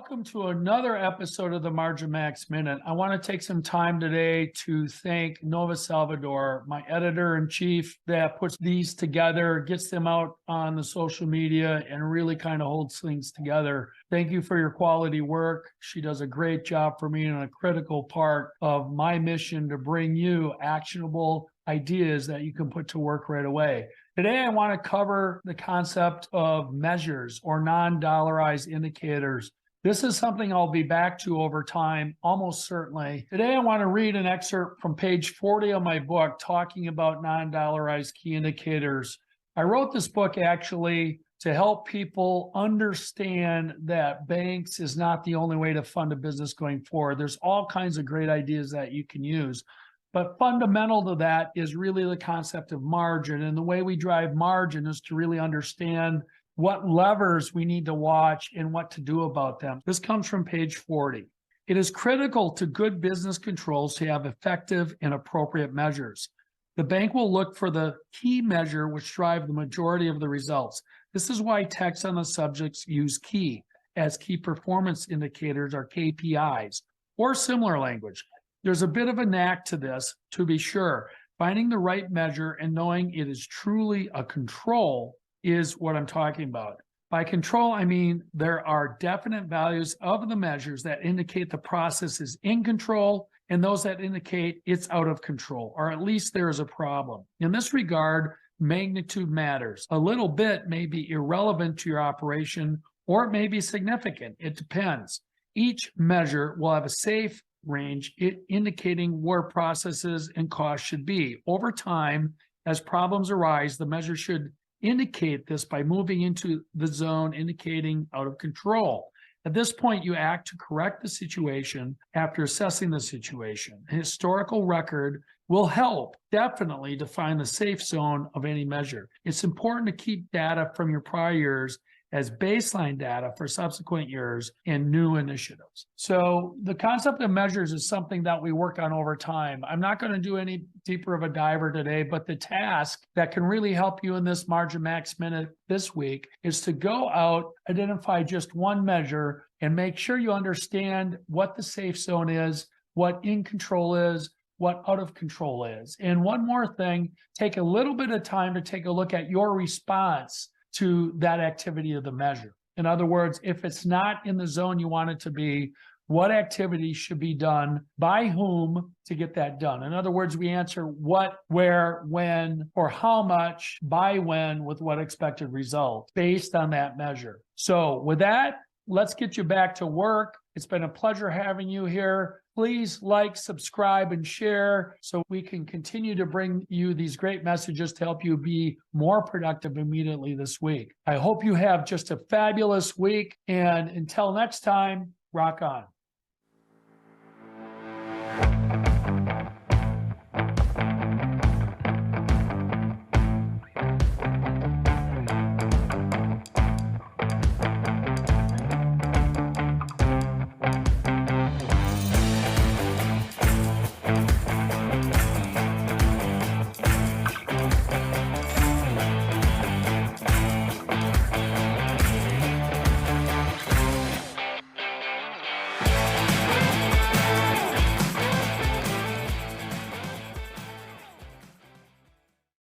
Welcome to another episode of the Margin Max Minute. I want to take some time today to thank 𝑑𝒂𝒖𝒍, my editor-in-chief that puts these together, gets them out on the social media, and really kind of holds things together. Thank you for your quality work. She does a great job for me and a critical part of my mission to bring you actionable ideas that you can put to work right away. Today, I want to cover the concept of measures or non-dollarized indicators. This is something I'll be back to over time, almost certainly. Today, I want to read an excerpt from page 40 of my book talking about non-dollarized key indicators. I wrote this book actually to help people understand that banks is not the only way to fund a business going forward. There's all kinds of great ideas that you can use. But fundamental to that is really the concept of margin. And the way we drive margin is to really understand what levers we need to watch and what to do about them. This comes from page 40. It is critical to good business controls to have effective and appropriate measures. The bank will look for the key measure which drive the majority of the results. This is why texts on the subjects use key as key performance indicators or KPIs or similar language. There's a bit of a knack to this, to be sure. Finding the right measure and knowing it is truly a control is what I'm talking about. By control, I mean there are definite values of the measures that indicate the process is in control and those that indicate it's out of control, or at least there is a problem. In this regard, magnitude matters. A little bit may be irrelevant to your operation, or it may be significant. It depends. Each measure will have a safe range, indicating where processes and costs should be. Over time, as problems arise, the measure should indicate this by moving into the zone indicating out of control. At this point, you act to correct the situation after assessing the situation. A historical record will help definitely define the safe zone of any measure. It's important to keep data from your prior years as baseline data for subsequent years and new initiatives. So the concept of measures is something that we work on over time. I'm not going to do any deeper of a diver today, but the task that can really help you in this Margin Max Minute this week is to go out, identify just one measure, and make sure you understand what the safe zone is, what in control is, what out of control is. And one more thing, take a little bit of time to take a look at your response to that activity of the measure. In other words, if it's not in the zone you want it to be, what activity should be done by whom to get that done? In other words, we answer what, where, when, or how much, by when, with what expected result based on that measure. So with that, let's get you back to work. It's been a pleasure having you here. Please like, subscribe, and share so we can continue to bring you these great messages to help you be more productive immediately this week. I hope you have just a fabulous week. And until next time, rock on.